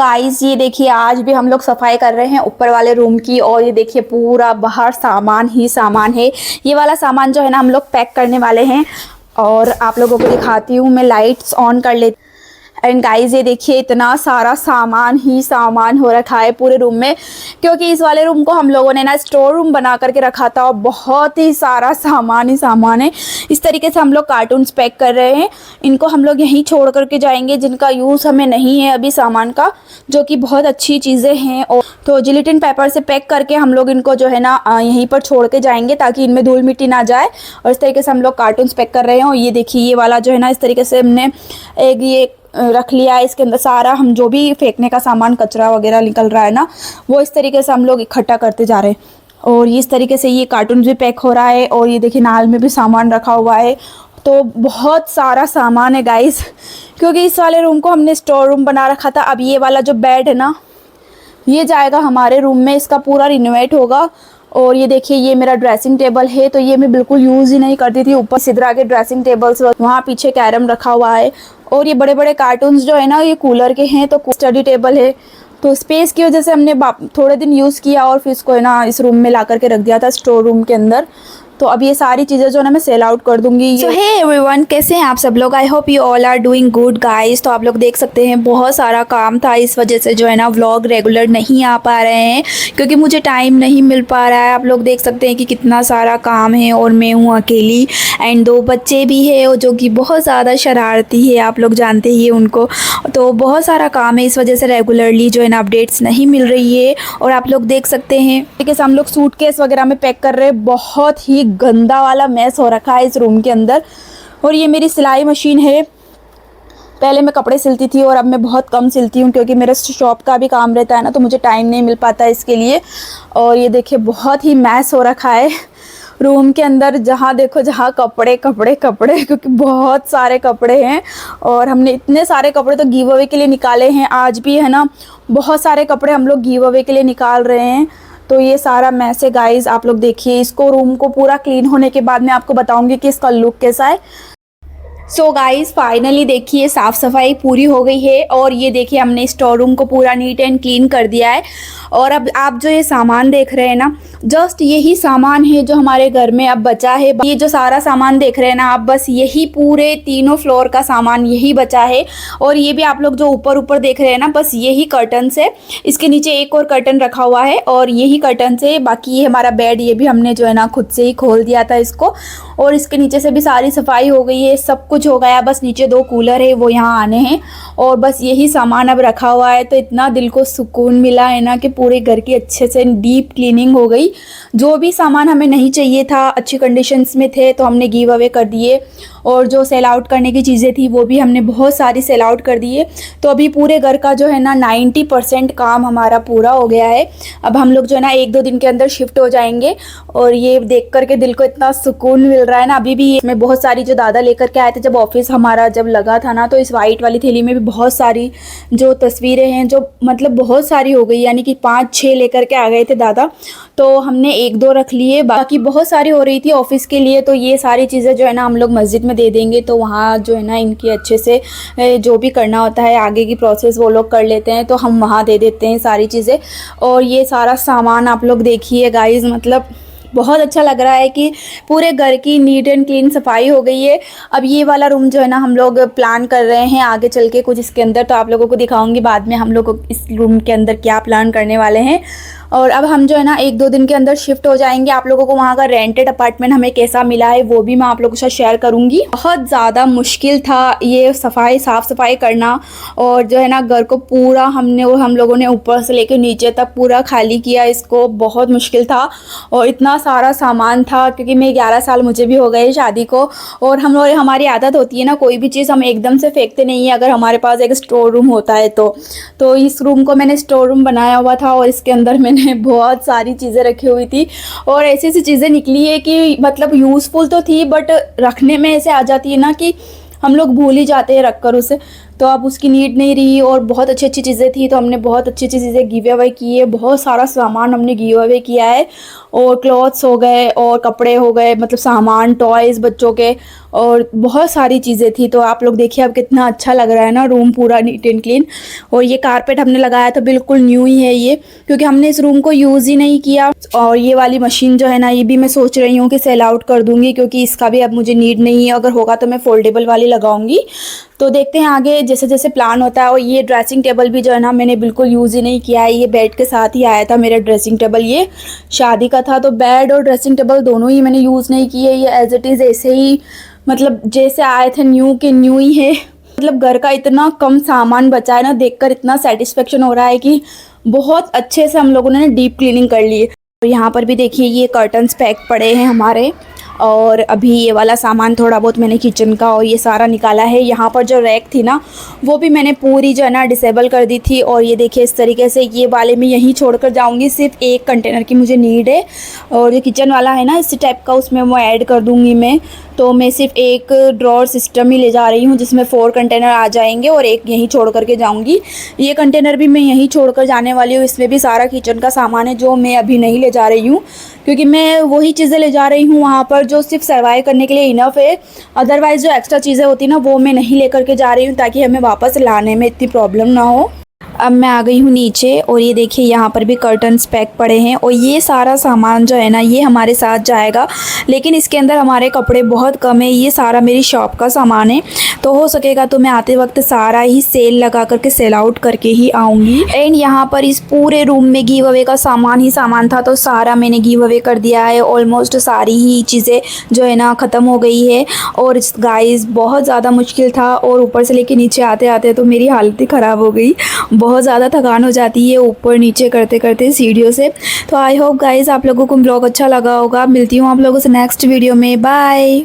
Guys ये देखिए आज भी हम लोग सफाई कर रहे हैं ऊपर वाले रूम की। और ये देखिए पूरा बाहर सामान ही सामान है। ये वाला सामान जो है ना हम लोग पैक करने वाले हैं और आप लोगों को दिखाती हूँ। मैं लाइट्स ऑन कर लेती। एंड गाइस ये देखिए इतना सारा सामान ही सामान हो रखा है पूरे रूम में, क्योंकि इस वाले रूम को हम लोगों ने ना स्टोर रूम बना करके रखा था और बहुत ही सारा सामान ही सामान है। इस तरीके से हम लोग कार्टून्स पैक कर रहे हैं। इनको हम लोग यहीं छोड़ करके जाएंगे, जिनका यूज़ हमें नहीं है अभी सामान का, जो कि बहुत अच्छी चीज़ें हैं। और तो जिलेटिन पेपर से पैक करके हम लोग इनको जो है ना यहीं पर छोड़ के जाएंगे ताकि इनमें धूल मिट्टी ना जाए। और इस तरीके से हम लोग कार्टून्स पैक कर रहे हैं। और ये देखिए ये वाला जो है ना इस तरीके से हमने एक ये रख लिया है। इसके अंदर सारा हम जो भी फेंकने का सामान कचरा वगैरह निकल रहा है ना, वो इस तरीके से हम लोग इकट्ठा करते जा रहे हैं। और इस तरीके से ये कार्टून भी पैक हो रहा है। और ये देखिए नाल में भी सामान रखा हुआ है। तो बहुत सारा सामान है गाइस, क्योंकि इस वाले रूम को हमने स्टोर रूम बना रखा था। अब ये वाला जो बेड है ना, ये जाएगा हमारे रूम में, इसका पूरा रिनोवेट होगा। और ये देखिए ये मेरा ड्रेसिंग टेबल है, तो ये मैं बिल्कुल यूज़ ही नहीं करती थी। ऊपर सिदरा के ड्रेसिंग टेबल्स, वहाँ पीछे कैरम रखा हुआ है। और ये बड़े बड़े कार्टून्स जो है ना ये कूलर के हैं। तो स्टडी टेबल है, तो स्पेस की वजह से हमने थोड़े दिन यूज़ किया और फिर इसको है ना इस रूम में ला करके रख दिया था स्टोर रूम के अंदर। तो अब ये सारी चीज़ें जो है ना मैं सेल आउट कर दूंगी। सो हे एवरीवन, कैसे हैं आप सब लोग? I hope you all are doing good guys. तो आप लोग देख सकते हैं बहुत सारा काम था, इस वजह से जो है ना व्लॉग रेगुलर नहीं आ पा रहे हैं, क्योंकि मुझे टाइम नहीं मिल पा रहा है। आप लोग देख सकते हैं कि कितना सारा काम है और मैं हूँ अकेली। एंड 2 बच्चे भी है और जो कि बहुत ज़्यादा शरारती है, आप लोग जानते ही हैं उनको। तो बहुत सारा काम है, इस वजह से रेगुलरली जो है ना अपडेट्स नहीं मिल रही है। और आप लोग देख सकते हैं कि हम लोग सूटकेस वगैरह में पैक कर रहे हैं। बहुत ही गंदा वाला मैस हो रखा है इस रूम के अंदर। और ये मेरी सिलाई मशीन है। पहले मैं कपड़े सिलती थी और अब मैं बहुत कम सिलती हूँ, क्योंकि मेरा शॉप का भी काम रहता है ना, तो मुझे टाइम नहीं मिल पाता इसके लिए। और ये देखिए बहुत ही मैस हो रखा है रूम के अंदर, जहाँ देखो जहाँ कपड़े कपड़े कपड़े, क्योंकि बहुत सारे कपड़े हैं। और हमने इतने सारे कपड़े तो गिव अवे के लिए निकाले हैं। आज भी है ना बहुत सारे कपड़े हम लोग गिव अवे के लिए निकाल रहे हैं। तो ये सारा मैस है गाइस, आप लोग देखिए इसको। रूम को पूरा क्लीन होने के बाद मैं आपको बताऊंगी कि इसका लुक कैसा है। सो गाइस फाइनली देखिए साफ़ सफाई पूरी हो गई है। और ये देखिए हमने स्टोर रूम को पूरा नीट एंड क्लीन कर दिया है। और अब आप जो ये सामान देख रहे हैं ना, जस्ट यही सामान है जो हमारे घर में अब बचा है। ये जो सारा सामान देख रहे हैं ना आप, बस यही पूरे 3 फ्लोर का सामान यही बचा है। और ये भी आप लोग जो ऊपर ऊपर देख रहे हैं ना, बस यही कर्टन से, इसके नीचे एक और कर्टन रखा हुआ है और यही कर्टन से बाकी ये हमारा बेड, ये भी हमने जो है ना खुद से ही खोल दिया था इसको। और इसके नीचे से भी सारी सफाई हो गई है, सब कुछ हो गया। बस नीचे 2 कूलर है, वो यहाँ आने हैं। और बस यही सामान अब रखा हुआ है। तो इतना दिल को सुकून मिला है ना कि पूरे घर की अच्छे से डीप क्लीनिंग हो गई। जो भी सामान हमें नहीं चाहिए था, अच्छी कंडीशंस में थे, तो हमने गिव अवे कर दिए। और जो सेल आउट करने की चीज़ें थी वो भी हमने बहुत सारी सेल आउट कर दिए। तो अभी पूरे घर का जो है ना 90% काम हमारा पूरा हो गया है। अब हम लोग जो है ना 1-2 दिन के अंदर शिफ्ट हो जाएंगे। और ये देख करके दिल को इतना सुकून मिल रहा है ना। अभी भी इसमें बहुत सारी जो दादा लेकर के आए थे जब ऑफिस हमारा जब लगा था ना, तो इस वाइट वाली थैली में भी बहुत सारी जो तस्वीरें हैं, जो मतलब बहुत सारी हो गई, यानी कि 5-6 लेकर के आ गए थे दादा। तो हमने 1-2 रख लिए, बाकी बहुत सारी हो रही थी ऑफिस के लिए। तो ये सारी चीज़ें जो है ना हम लोग मस्जिद में दे देंगे, तो वहाँ जो है ना इनकी अच्छे से जो भी करना होता है आगे की प्रोसेस वो लोग कर लेते हैं, तो हम वहाँ दे देते हैं सारी चीज़ें। और ये सारा सामान आप लोग देखिए गाइस, मतलब बहुत अच्छा लग रहा है कि पूरे घर की नीट एंड क्लीन सफाई हो गई है। अब ये वाला रूम जो है ना हम लोग प्लान कर रहे हैं आगे चल के कुछ इसके अंदर, तो आप लोगों को दिखाऊंगी बाद में हम लोग इस रूम के अंदर क्या प्लान करने वाले हैं। और अब हम जो है ना 1-2 दिन के अंदर शिफ्ट हो जाएंगे। आप लोगों को वहाँ का रेंटेड अपार्टमेंट हमें कैसा मिला है वो भी मैं आप लोगों के साथ शेयर करूँगी। बहुत ज़्यादा मुश्किल था ये साफ़ सफाई करना। और जो है ना घर को पूरा हम लोगों ने ऊपर से लेकर नीचे तक पूरा खाली किया इसको। बहुत मुश्किल था और इतना सारा सामान था, क्योंकि मैं 11 साल मुझे भी हो गए शादी को। और हमारी आदत होती है ना, कोई भी चीज़ हम एकदम से फेंकते नहीं है, अगर हमारे पास एक स्टोर रूम होता है तो इस रूम को मैंने स्टोर रूम बनाया हुआ था। और इसके अंदर मैंने बहुत सारी चीज़ें रखी हुई थी और ऐसी ऐसी चीज़ें निकली है कि मतलब यूज़फुल तो थी, बट रखने में ऐसे आ जाती है ना कि हम लोग भूल ही जाते हैं रख कर उसे। तो अब उसकी नीड नहीं रही और बहुत अच्छी अच्छी चीज़ें थी, तो हमने बहुत अच्छी अच्छी चीज़ें गिव अवे की है। बहुत सारा सामान हमने गिव अवे किया है। और क्लॉथ्स हो गए और कपड़े हो गए, मतलब सामान, टॉयज़ बच्चों के, और बहुत सारी चीज़ें थी। तो आप लोग देखिए अब कितना अच्छा लग रहा है ना रूम, पूरा नीट एंड क्लीन। और ये कारपेट हमने लगाया था बिल्कुल न्यू ही है ये, क्योंकि हमने इस रूम को यूज़ ही नहीं किया। और ये वाली मशीन जो है ना, ये भी मैं सोच रही हूँ कि सेल आउट कर दूँगी, क्योंकि इसका भी अब मुझे नीड नहीं है। अगर होगा तो मैं फोल्डेबल वाली लगाऊंगी। तो देखते हैं आगे जैसे जैसे प्लान होता है। और ये ड्रेसिंग टेबल भी जो है ना, मैंने बिल्कुल यूज़ ही नहीं किया है। ये बेड के साथ ही आया था मेरा ड्रेसिंग टेबल, ये शादी का था। तो बेड और ड्रेसिंग टेबल दोनों ही मैंने यूज़ नहीं किए। ये एज इट इज़ ऐसे ही, मतलब जैसे आए थे न्यू के न्यू ही है। मतलब घर का इतना कम सामान बचा है ना, देखकर इतना सेटिस्फेक्शन हो रहा है कि बहुत अच्छे से हम लोगों ने डीप क्लीनिंग कर ली है। और यहाँ पर भी देखिए ये कर्टन्स पैक पड़े हैं हमारे। और अभी ये वाला सामान थोड़ा बहुत मैंने किचन का और ये सारा निकाला है। यहाँ पर जो रैक थी ना, वो भी मैंने पूरी जो है ना डिसेबल कर दी थी। और ये देखिए इस तरीके से ये वाले मैं यहीं छोड़कर जाऊँगी, सिर्फ एक कंटेनर की मुझे नीड है। और ये किचन वाला है ना इसी टाइप का, उसमें वो ऐड कर दूँगी मैं। तो मैं सिर्फ एक ड्रॉर सिस्टम ही ले जा रही हूँ, जिसमें 4 कंटेनर आ जाएंगे और एक यहीं छोड़ करके जाऊँगी। ये कंटेनर भी मैं यहीं छोड़ कर जाने वाली हूँ। इसमें भी सारा किचन का सामान है जो मैं अभी नहीं ले जा रही हूँ, क्योंकि मैं वही चीज़ें ले जा रही हूँ वहाँ पर जो सिर्फ सर्वाइव करने के लिए इनफ है। अदरवाइज़ जो एक्स्ट्रा चीज़ें होती ना, वो मैं नहीं ले करके जा रही हूँ, ताकि हमें वापस लाने में इतनी प्रॉब्लम ना हो। अब मैं आ गई हूँ नीचे और ये देखिए यहाँ पर भी कर्टन्स पैक पड़े हैं। और ये सारा सामान जो है ना, ये हमारे साथ जाएगा, लेकिन इसके अंदर हमारे कपड़े बहुत कम है। ये सारा मेरी शॉप का सामान है, तो हो सकेगा तो मैं आते वक्त सारा ही सेल लगा करके सेल आउट करके ही आऊँगी। एंड यहाँ पर इस पूरे रूम में गिव अवे का सामान ही सामान था, तो सारा मैंने गिव अवे कर दिया है। ऑलमोस्ट सारी ही चीज़ें जो है ना ख़त्म हो गई है। और गाइस बहुत ज़्यादा मुश्किल था, और ऊपर से लेके नीचे आते आते तो मेरी हालत ही ख़राब हो गई। बहुत ज़्यादा थकान हो जाती है ऊपर नीचे करते करते सीढ़ियों से। तो आई होप गाइस आप लोगों को ब्लॉग अच्छा लगा होगा। मिलती हूँ आप लोगों से नेक्स्ट वीडियो में। बाय।